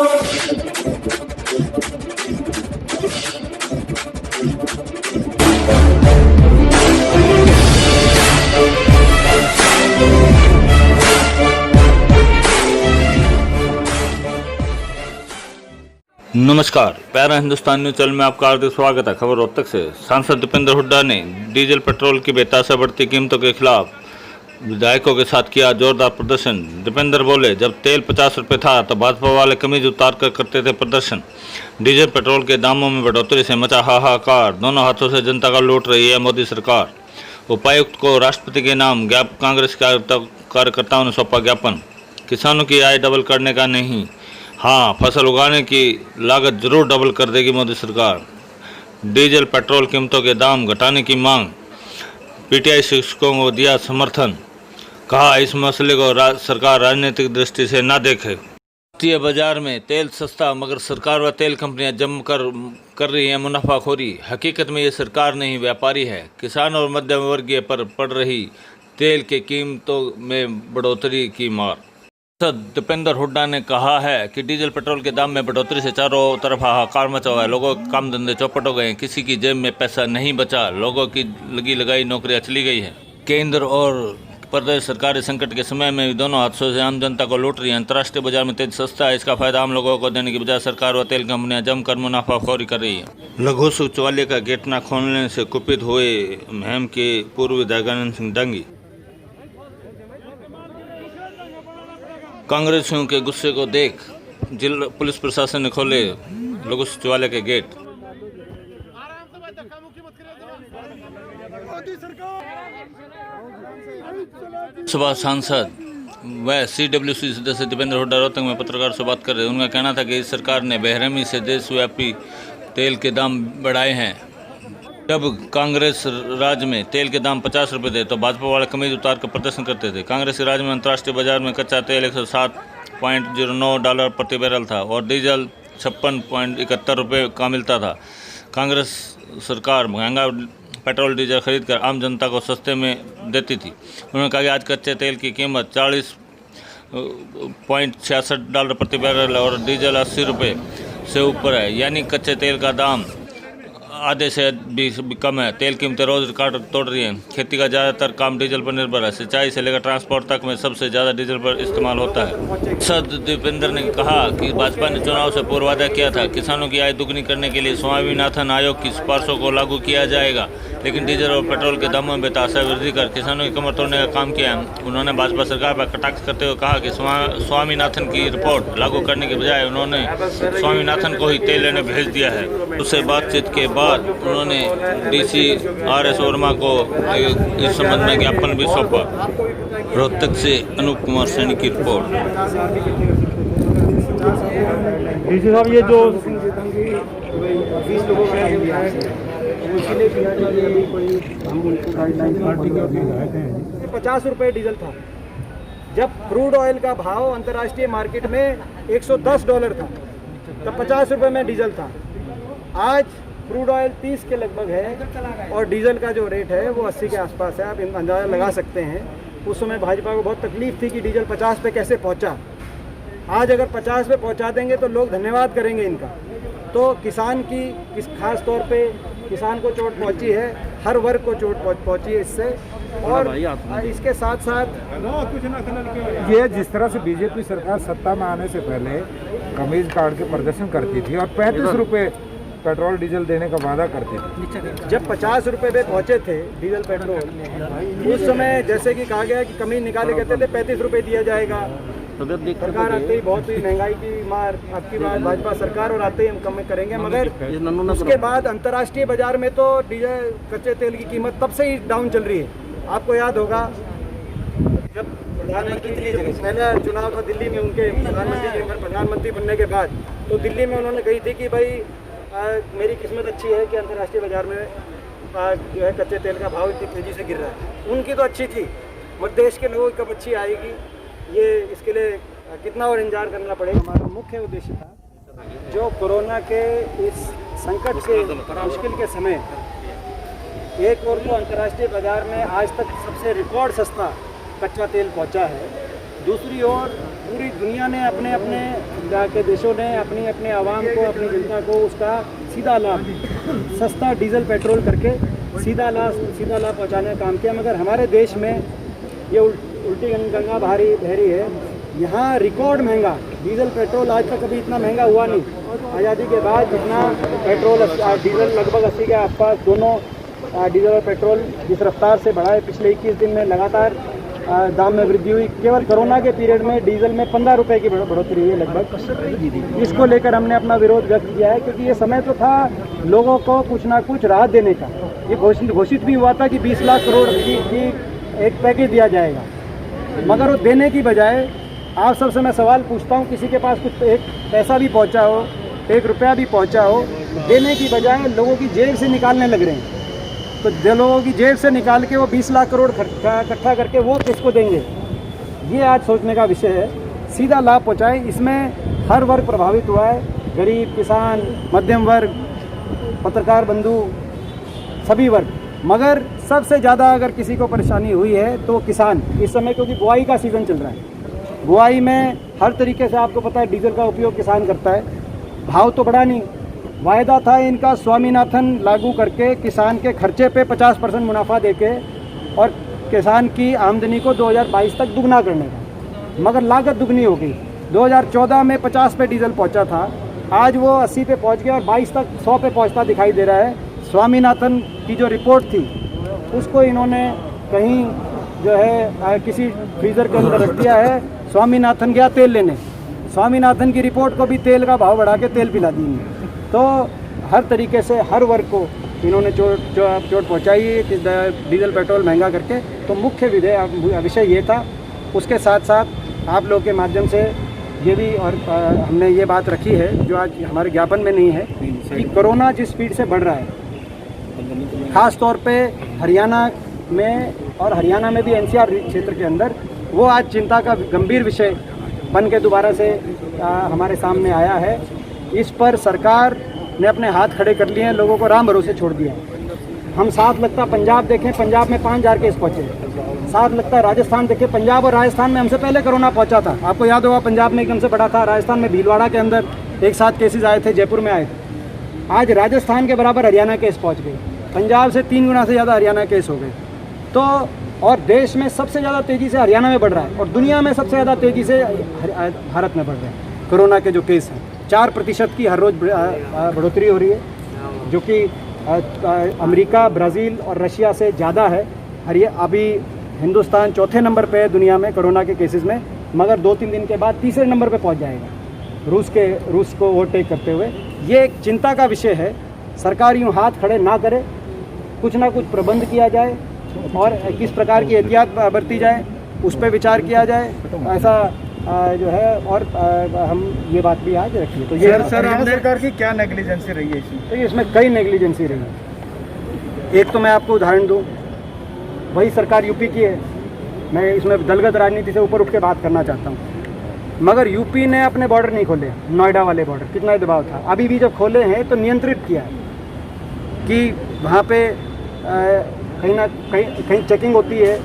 नमस्कार, प्यारा Hindustan news channel में आपका हार्दिक स्वागत है। खबर रोहतक से। सांसद दीपेंद्र हुड्डा ने डीजल पेट्रोल की बेतहाशा बढ़ती कीमतों के खिलाफ विधायकों के साथ किया जोरदार प्रदर्शन। दीपेंद्र बोले, जब तेल 50 रुपये था तो भाजपा वाले कमीज उतार कर करते थे प्रदर्शन। डीजल पेट्रोल के दामों में बढ़ोतरी से मचा हाहाकार। दोनों हाथों से जनता का लूट रही है मोदी सरकार। उपायुक्त को राष्ट्रपति के नाम कांग्रेस कार्यकर्ताओं ने सौंपा ज्ञापन। किसानों की आय डबल करने का नहीं, हाँ, फसल उगाने की लागत जरूर डबल कर देगी मोदी सरकार। डीजल पेट्रोल कीमतों के दाम घटाने की मांग। पीटीआई शिक्षकों को दिया समर्थन। कहा, इस मसले को सरकार राजनीतिक दृष्टि से ना देखे। भारतीय बाजार में तेल सस्ता, मगर सरकार व तेल कंपनियां जमकर कर रही हैं मुनाफाखोरी। हकीकत में ये सरकार नहीं, व्यापारी है। किसान और मध्यम वर्गीय पर पड़ रही तेल के कीमतों में बढ़ोतरी की मार। दीपेंद्र हुड्डा ने कहा है कि डीजल पेट्रोल के दाम में बढ़ोतरी से चारों तरफ हाहाकार मचा हुआ है। लोगों के काम धंधे चौपट हो गए हैं। किसी की जेब में पैसा नहीं बचा। लोगों की लगी लगाई नौकरियां चली गई हैं। केंद्र और प्रदेश सरकारी संकट के समय में भी दोनों हाथों से आम जनता को लूट रही है। अंतर्राष्ट्रीय बाजार में तेल सस्ता है, इसका फायदा आम लोगों को देने की बजाय सरकार व तेल कंपनियां जमकर मुनाफाखोरी कर रही है। लघु शौचालय का गेट न खोलने से कुपित हुए महम के पूर्व विधायक आनंद सिंह डांगी। कांग्रेसियों के गुस्से को देख जिला पुलिस प्रशासन ने खोले लघु शौचालय के गेट। सुबह सांसद व सीडब्ल्यूसी सदस्य दीपेंद्र हुड्डा रोहतक में पत्रकार से बात कर रहे। उनका कहना था कि इस सरकार ने बेरहमी से देशव्यापी तेल के दाम बढ़ाए हैं। जब कांग्रेस राज में तेल के दाम 50 रुपये थे तो भाजपा वाले कमीज उतार कर प्रदर्शन करते थे। कांग्रेस के राज में अंतर्राष्ट्रीय बाजार में कच्चा तेल $107.09 प्रति बैरल था और डीजल 56.71 रुपये का मिलता था। कांग्रेस सरकार महंगा पेट्रोल डीजल खरीद कर आम जनता को सस्ते में देती थी। उन्होंने कहा कि आज कच्चे तेल की कीमत $40.66 प्रति बैरल और डीजल 80 रुपये से ऊपर है, यानी कच्चे तेल का दाम आधे से भी कम है। तेल कीमतें रोज रिकॉर्ड तोड़ रही हैं। खेती का ज़्यादातर काम डीजल पर निर्भर है। सिंचाई से लेकर ट्रांसपोर्ट तक में सबसे ज़्यादा डीजल पर इस्तेमाल होता है। सांसद दीपेंद्र ने कहा कि भाजपा ने चुनाव से पूर्व वादा किया था किसानों की आय दुगनी करने के लिए स्वामीनाथन आयोग की सिफारिशों को लागू किया जाएगा, लेकिन डीजल और पेट्रोल के दामों में बेतहाशा वृद्धि कर किसानों की कमर तोड़ने का काम किया। उन्होंने भाजपा सरकार पर कटाक्ष करते हुए कहा कि स्वामीनाथन की रिपोर्ट लागू करने के बजाय उन्होंने स्वामीनाथन को ही तेल लेने भेज दिया है। उससे बातचीत के बाद उन्होंने डीसी RS वर्मा को इस संबंध में ज्ञापन भी सौंपा। रोहतक से अनूप कुमार सैनी की रिपोर्ट। डीसी साहब, ये जो 50 रुपये डीजल था, जब क्रूड ऑयल का भाव अंतर्राष्ट्रीय मार्केट में $110 था तब 50 रुपये में डीजल था। आज क्रूड ऑयल 30 के लगभग है और डीजल का जो रेट है वो 80 के आसपास है। आप अंदाज़ा लगा सकते हैं उस समय भाजपा को बहुत तकलीफ थी कि डीजल 50 पे कैसे पहुंचा। आज अगर 50 पे पहुंचा देंगे तो लोग धन्यवाद करेंगे इनका। तो किसान की खास तौर पे किसान को चोट पहुंची है, हर वर्ग को चोट पहुंची है इससे। और इसके साथ साथ ये जिस तरह से बीजेपी सरकार सत्ता में आने से पहले कमीज काट के प्रदर्शन करती थी और 35 रुपये पेट्रोल डीजल देने का वादा करती थी। जब 50 रुपये पे पहुंचे थे डीजल पेट्रोल, उस समय जैसे कि कहा गया कि कमीज निकाले कहते थे 35 रुपये दिया जाएगा। सरकार आते ही बहुत ही महंगाई की मार, आपकी बात भाजपा सरकार और आते ही हम कम करेंगे, मगर उसके बाद अंतर्राष्ट्रीय बाजार में तो डीजल कच्चे तेल की कीमत तब से ही डाउन चल रही है। आपको याद होगा जब प्रधानमंत्री पहला चुनाव था दिल्ली में, उनके प्रधानमंत्री बनने के बाद, तो दिल्ली में उन्होंने कही थी कि भाई मेरी किस्मत अच्छी है कि अंतर्राष्ट्रीय बाजार में जो है कच्चे तेल का भाव इतनी तेज़ी से गिर रहा है। उनकी तो अच्छी थी, मगर देश के लोगों की कब अच्छी आएगी, ये इसके लिए कितना और इंतजार करना पड़ेगा। हमारा मुख्य उद्देश्य था जो कोरोना के इस संकट के मुश्किल के समय, एक और तो अंतर्राष्ट्रीय बाजार में आज तक सबसे रिकॉर्ड सस्ता कच्चा तेल पहुंचा है, दूसरी ओर पूरी दुनिया ने अपने अपने के देशों ने अपनी अपने आवाम को, अपनी जनता को उसका सीधा लाभ, सस्ता डीजल पेट्रोल करके सीधा लाभ पहुंचाने का काम किया। मगर हमारे देश में ये उल्टी गंगा बह रही है। यहाँ रिकॉर्ड महंगा डीजल पेट्रोल आज तक कभी इतना महंगा हुआ नहीं। आज़ादी के बाद जितना पेट्रोल डीजल लगभग 80 के आसपास दोनों डीजल और पेट्रोल जिस रफ्तार से बढ़ा है, पिछले 21 दिन में लगातार दाम में वृद्धि हुई। केवल कोरोना के पीरियड में डीजल में 15 रुपये की बढ़ोतरी हुई है लगभग। इसको लेकर हमने अपना विरोध व्यक्त किया है, क्योंकि ये समय तो था लोगों को कुछ ना कुछ राहत देने का। ये घोषित भी हुआ था कि 20 लाख करोड़ की एक पैकेज दिया जाएगा, मगर वो देने की बजाय आप सबसे मैं सवाल पूछता हूँ, किसी के पास कुछ एक पैसा भी पहुँचा हो, 1 रुपया भी पहुँचा हो, देने की बजाय लोगों की जेब से निकालने लग रहे हैं। तो लोगों की जेब से निकाल के वो 20 लाख करोड़ इकट्ठा करके वो किसको देंगे, ये आज सोचने का विषय है। सीधा लाभ पहुँचाए, इसमें हर वर्ग प्रभावित हुआ है, गरीब, किसान, मध्यम वर्ग, पत्रकार बंधु, सभी वर्ग। मगर सबसे ज़्यादा अगर किसी को परेशानी हुई है तो किसान इस समय, क्योंकि बुआई का सीज़न चल रहा है। बुआई में हर तरीके से आपको पता है डीजल का उपयोग किसान करता है। भाव तो बढ़ा नहीं, वायदा था इनका स्वामीनाथन लागू करके किसान के खर्चे पे 50% मुनाफा देके और किसान की आमदनी को 2022 तक दुगना करने का, मगर लागत दुगनी हो गई। 2014 में 50 पे डीजल पहुंचा था, आज वो 80 पे पहुंच गया और 22 तक 100 पे पहुंचता दिखाई दे रहा है। स्वामीनाथन की जो रिपोर्ट थी उसको इन्होंने कहीं जो है किसी फ्रीज़र के अंदर रख दिया है। स्वामीनाथन गया तेल लेने, स्वामीनाथन की रिपोर्ट को भी तेल का भाव बढ़ा के तेल पिला दी। तो हर तरीके से हर वर्ग को इन्होंने चोट पहुंचाई है डीजल पेट्रोल महंगा करके। तो मुख्य विषय ये था। उसके साथ साथ आप लोगों के माध्यम से ये भी और हमने ये बात रखी है जो आज हमारे ज्ञापन में नहीं है कि कोरोना जिस स्पीड से बढ़ रहा है, ख़ास तौर पे हरियाणा में और हरियाणा में भी एनसीआर क्षेत्र के अंदर, वो आज चिंता का गंभीर विषय बन के दोबारा से हमारे सामने आया है। इस पर सरकार ने अपने हाथ खड़े कर लिए हैं, लोगों को राम भरोसे छोड़ दिया। हम साथ लगता पंजाब देखें, पंजाब में 5000 केस पहुँचे। साथ लगता राजस्थान देखें, पंजाब और राजस्थान में हमसे पहले कोरोना पहुँचा था। आपको याद होगा पंजाब में एकदम से बढ़ा था, राजस्थान में भीलवाड़ा के अंदर एक साथ केसेस आए थे, जयपुर में आए थे। आज राजस्थान के बराबर हरियाणा केस पहुँच गए, पंजाब से 3 गुना से ज़्यादा हरियाणा केस हो गए। तो और देश में सबसे ज़्यादा तेज़ी से हरियाणा में बढ़ रहा है और दुनिया में सबसे ज़्यादा तेज़ी से भारत में बढ़ रहे हैं कोरोना के जो केस हैं। 4% की हर रोज़ बढ़ोतरी हो रही है, जो कि अमेरिका, ब्राज़ील और रशिया से ज़्यादा है। अभी हिंदुस्तान चौथे नंबर पे है दुनिया में कोरोना के केसेस में, मगर 2-3 दिन के बाद तीसरे नंबर पे पहुंच जाएगा रूस को ओवरटेक करते हुए। ये एक चिंता का विषय है। सरकार यूँ हाथ खड़े ना करे, कुछ ना कुछ प्रबंध किया जाए और किस प्रकार की एहतियात बरती जाए उस पर विचार किया जाए, ऐसा जो है। और हम ये बात भी आज रखिए। तो ये सरकार की क्या नेग्लिजेंसी रही है इसमें? तो इसमें कई नेग्लिजेंसी रही है। एक तो मैं आपको उदाहरण दूं, वही सरकार यूपी की है। मैं इसमें दलगत राजनीति से ऊपर उठ के बात करना चाहता हूं, मगर यूपी ने अपने बॉर्डर नहीं खोले। नोएडा वाले बॉर्डर कितना दबाव था, अभी भी जब खोले हैं तो नियंत्रित किया है कि वहाँ पे कहीं ना कहीं चेकिंग होती है,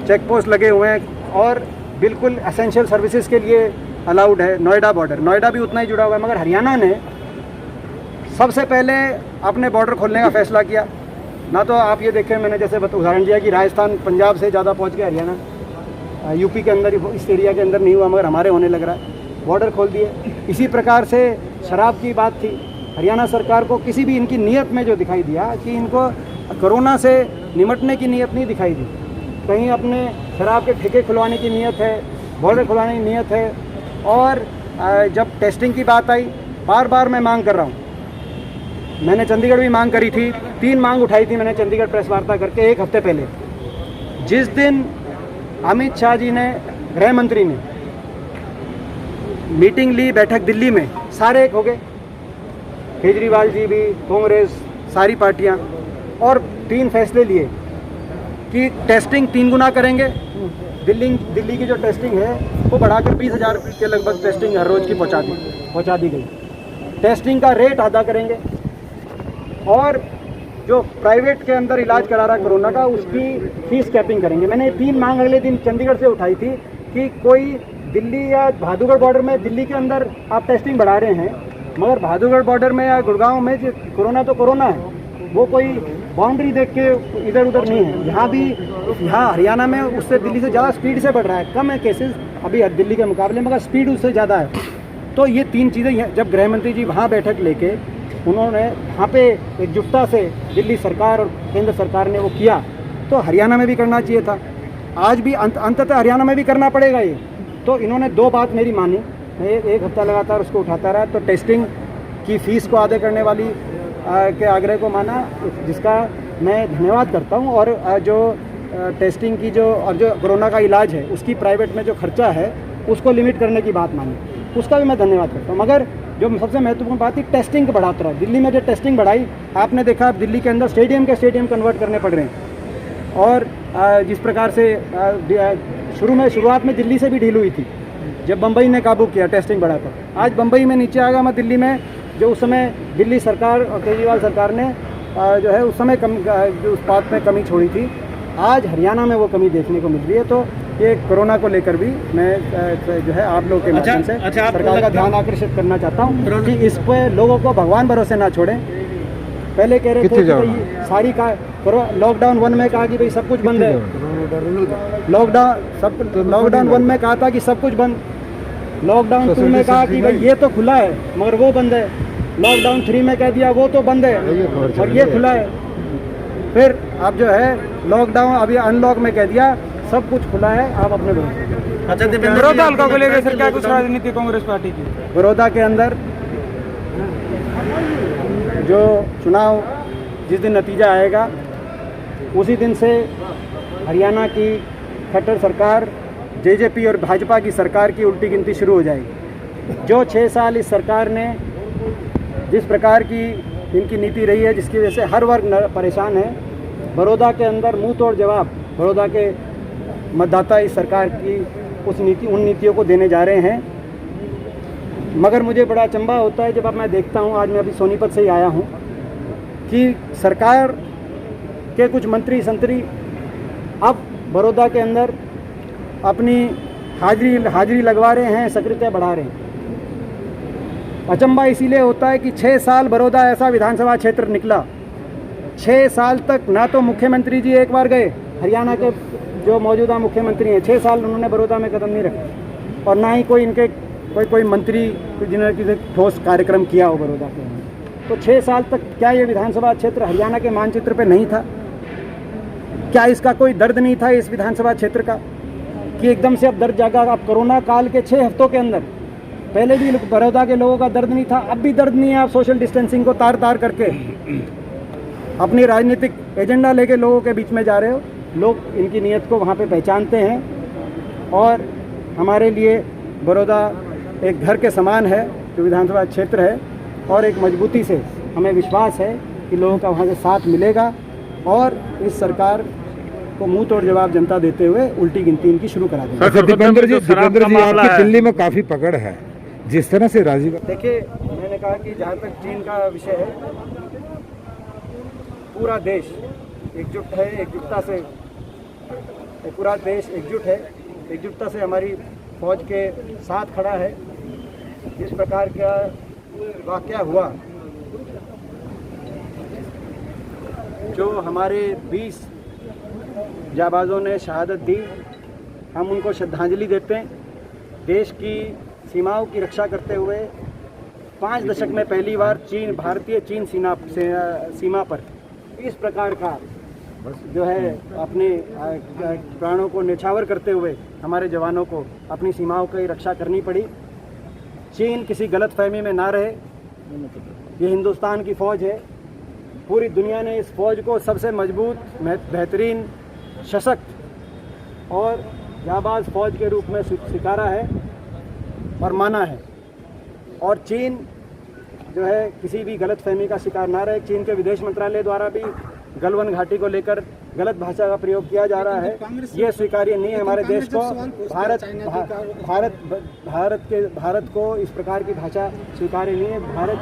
चेक पोस्ट लगे हुए हैं और बिल्कुल एसेंशियल सर्विसेज के लिए अलाउड है। नोएडा बॉर्डर, नोएडा भी उतना ही जुड़ा हुआ है, मगर हरियाणा ने सबसे पहले अपने बॉर्डर खोलने का फैसला किया ना। तो आप ये देखें, मैंने जैसे उदाहरण दिया कि राजस्थान पंजाब से ज़्यादा पहुंच गया हरियाणा, यूपी के अंदर इस एरिया के अंदर नहीं हुआ, मगर हमारे होने लग रहा है। बॉर्डर खोल दिए। इसी प्रकार से शराब की बात थी, हरियाणा सरकार को किसी भी इनकी नीयत में जो दिखाई दिया कि इनको कोरोना से निमटने की नीयत नहीं दिखाई दी, कहीं अपने शराब के ठेके खुलवाने की नीयत है, बॉर्डर खुलवाने की नीयत है। और जब टेस्टिंग की बात आई, बार बार मैं मांग कर रहा हूँ, मैंने चंडीगढ़ भी मांग करी थी, 3 मांग उठाई थी मैंने चंडीगढ़ प्रेस वार्ता करके 1 हफ्ते पहले। जिस दिन अमित शाह जी ने, गृह मंत्री ने मीटिंग ली, बैठक दिल्ली में, सारे एक हो गए, केजरीवाल जी भी, कांग्रेस, सारी पार्टियां, और 3 फैसले लिए कि टेस्टिंग 3 गुना करेंगे। दिल्ली की जो टेस्टिंग है वो बढ़ाकर 20,000 के लगभग टेस्टिंग हर रोज़ की पहुंचा दी गई। टेस्टिंग का रेट आधा करेंगे और जो प्राइवेट के अंदर इलाज करा रहा है कोरोना का, उसकी फीस कैपिंग करेंगे। मैंने 3 मांग अगले दिन चंडीगढ़ से उठाई थी कि कोई दिल्ली या भादुगढ़ बॉर्डर में, दिल्ली के अंदर आप टेस्टिंग बढ़ा रहे हैं, मगर भादुगढ़ बॉर्डर में या गुड़गांव में जो कोरोना तो कोरोना है, वो कोई बाउंड्री देख के इधर उधर नहीं है। यहाँ भी, यहाँ हरियाणा में उससे दिल्ली से ज़्यादा स्पीड से बढ़ रहा है। कम है केसेस अभी दिल्ली के मुकाबले, मगर स्पीड उससे ज़्यादा है। तो ये तीन चीज़ें जब गृह मंत्री जी वहाँ बैठक लेके उन्होंने वहाँ पे एकजुटता से दिल्ली सरकार और केंद्र सरकार ने वो किया, तो हरियाणा में भी करना चाहिए था। आज भी अंततः हरियाणा में भी करना पड़ेगा ये। तो इन्होंने दो बात मेरी मानी, एक हफ्ता लगातार उसको उठाता रहा। तो टेस्टिंग की फ़ीस को आधे करने वाली के आग्रह को माना, जिसका मैं धन्यवाद करता हूं। और जो टेस्टिंग की जो कोरोना का इलाज है उसकी प्राइवेट में जो खर्चा है उसको लिमिट करने की बात मानी, उसका भी मैं धन्यवाद करता हूं। मगर जो सबसे महत्वपूर्ण बात थी, टेस्टिंग को बढ़ाता रहा। दिल्ली में जो टेस्टिंग बढ़ाई, आपने देखा अब दिल्ली के अंदर स्टेडियम के स्टेडियम कन्वर्ट करने पड़ रहे हैं। और जिस प्रकार से शुरुआत में दिल्ली से भी ढील हुई थी, जब बम्बई ने काबू किया टेस्टिंग बढ़ाकर, आज बम्बई में नीचे आ गया। मैं दिल्ली में जो उस समय दिल्ली सरकार और केजरीवाल सरकार ने जो है उस समय जो उस बात में कमी छोड़ी थी, आज हरियाणा में वो कमी देखने को मिल रही है। तो ये कोरोना को लेकर भी मैं जो है आप लोगों के माध्यम से सरकार का ध्यान आकर्षित करना चाहता हूँ कि इस पर लोगों को भगवान भरोसे ना छोड़ें। पहले कह रहे थे कि भाई सारी का लॉकडाउन 1 में कहा कि भाई सब कुछ बंद है, लॉकडाउन 1 में कहा था कि सब कुछ बंद, लॉकडाउन 2 में कहा कि भाई ये तो खुला है मगर वो बंद है, लॉकडाउन 3 में कह दिया वो तो बंद है और ये खुला है। फिर अब जो है लॉकडाउन अभी अनलॉक में कह दिया सब कुछ खुला है, आप अपने अच्छा बड़ौदा हल्का को लेकर सर क्या कुछ राजनीति कांग्रेस पार्टी की? बड़ौदा के अंदर जो चुनाव जिस दिन नतीजा आएगा उसी दिन से हरियाणा की खट्टर सरकार, जेजेपी और भाजपा की सरकार की उल्टी गिनती शुरू हो जाएगी। जो 6 साल इस सरकार ने जिस प्रकार की इनकी नीति रही है, जिसकी वजह से हर वर्ग परेशान है, बड़ौदा के अंदर मुंह तोड़ जवाब बड़ौदा के मतदाता इस सरकार की उन नीतियों को देने जा रहे हैं। मगर मुझे बड़ा अचंभा होता है जब अब मैं देखता हूँ, आज मैं अभी सोनीपत से ही आया हूँ, कि सरकार के कुछ मंत्री संतरी अब बड़ौदा के अंदर अपनी हाजिरी लगवा रहे हैं, सक्रियता बढ़ा रहे हैं। अचंभा इसीलिए होता है कि 6 साल बड़ौदा ऐसा विधानसभा क्षेत्र निकला, 6 साल तक ना तो मुख्यमंत्री जी एक बार गए, हरियाणा के जो मौजूदा मुख्यमंत्री हैं 6 साल उन्होंने बड़ौदा में कदम नहीं रखा, और ना ही कोई इनके कोई मंत्री जिन्होंने किसी ठोस कार्यक्रम किया हो बड़ौदा के। तो 6 साल तक क्या ये विधानसभा क्षेत्र हरियाणा के मानचित्र पे नहीं था? क्या इसका कोई दर्द नहीं था इस विधानसभा क्षेत्र का कि एकदम से अब दर्द जागा? अब कोरोना काल के 6 हफ्तों के अंदर, पहले भी बड़ौदा के लोगों का दर्द नहीं था, अब भी दर्द नहीं है। आप सोशल डिस्टेंसिंग को तार करके अपनी राजनीतिक एजेंडा लेके लोगों के बीच में जा रहे हो। लोग इनकी नीयत को वहाँ पे पहचानते हैं और हमारे लिए बड़ौदा एक घर के समान है जो विधानसभा क्षेत्र है, और एक मजबूती से हमें विश्वास है कि लोगों का वहाँ से साथ मिलेगा और इस सरकार को मुंह तोड़ जवाब जनता देते हुए उल्टी गिनती इनकी शुरू करा देंगे। दीपेंद्र जी आपकी दिल्ली में काफी पकड़ है, जिस तरह से राजीव, देखिए मैंने कहा कि जहाँ तक चीन का विषय है, पूरा देश एकजुट है, एकजुटता से पूरा देश एकजुट है, एकजुटता से हमारी फौज के साथ खड़ा है। इस प्रकार का वाकया हुआ, जो हमारे 20 जाबाजों ने शहादत दी, हम उनको श्रद्धांजलि देते हैं। देश की सीमाओं की रक्षा करते हुए 5 दशक में पहली बार भारतीय चीन सीमा पर इस प्रकार का जो है अपने प्राणों को न्यौछावर करते हुए हमारे जवानों को अपनी सीमाओं की रक्षा करनी पड़ी। चीन किसी गलतफहमी में ना रहे, ये हिंदुस्तान की फ़ौज है। पूरी दुनिया ने इस फ़ौज को सबसे मजबूत, बेहतरीन, सशक्त और जाबाज फ़ौज के रूप में स्वीकारा है और माना है। और चीन जो है किसी भी गलतफहमी का शिकार ना रहे। चीन के विदेश मंत्रालय द्वारा भी गलवान घाटी को लेकर गलत भाषा का प्रयोग किया जा रहा है, ये स्वीकार्य नहीं है। हमारे देश को भारत को इस प्रकार की भाषा स्वीकार्य नहीं है। भारत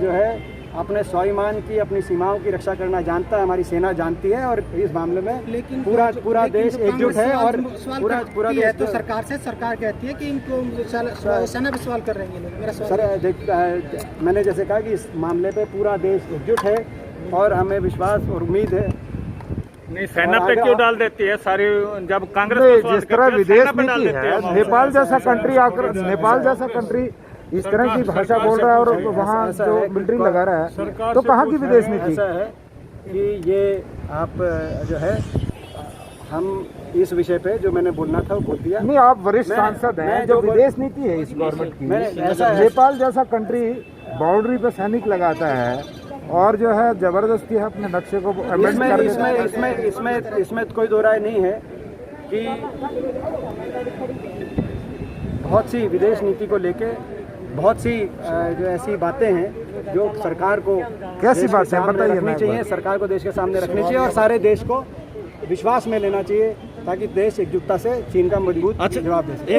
जो है अपने स्वाभिमान की, अपनी सीमाओं की रक्षा करना जानता है, हमारी सेना जानती है, और इस मामले में लेकिन पूरा देश एकजुट है। और पूरा देश देश तो सरकार से, सरकार कहती है कि इनको सेना पे सवाल कर रहे हैं ये लोग। मेरा सवाल सर मैंने जैसे कहा कि इस मामले पे पूरा देश एकजुट है और हमें विश्वास और उम्मीद है। नहीं, सेना पे क्यों डाल देती है सारी, जब कांग्रेस नहीं, पे सवाल जिस तरह करते हैं, विदेश सेना पे डाल नीति देती है, नेपाल जैसा कंट्री आकर, नेपाल जैसा कंट्री इस तरह की भाषा बोल रहा है और वहाँ जो मिलिट्री लगा रहा है, तो कहाँ की विदेश नीति? ऐसा है कि ये आप जो है, हम इस विषय पे जो मैंने बोलना था वो बोल दिया। नहीं, आप वरिष्ठ सांसद हैं, जो विदेश नीति है इस गवर्नमेंट की, ऐसा है, नेपाल जैसा कंट्री बाउंड्री पे सैनिक लगाता है और जो है जबरदस्ती है अपने नक्शे को अमेंड कर देता है। इसमें कोई दो राय नहीं है कि बहुत सी विदेश नीति को लेके बहुत सी जो ऐसी बातें हैं जो सरकार को कैसी देश के बातें सामने बताइए रखनी ना चाहिए, सरकार को देश के सामने रखनी चाहिए और सारे देश को विश्वास में लेना चाहिए, ताकि देश एकजुटता से चीन का मजबूत जवाब दे सके।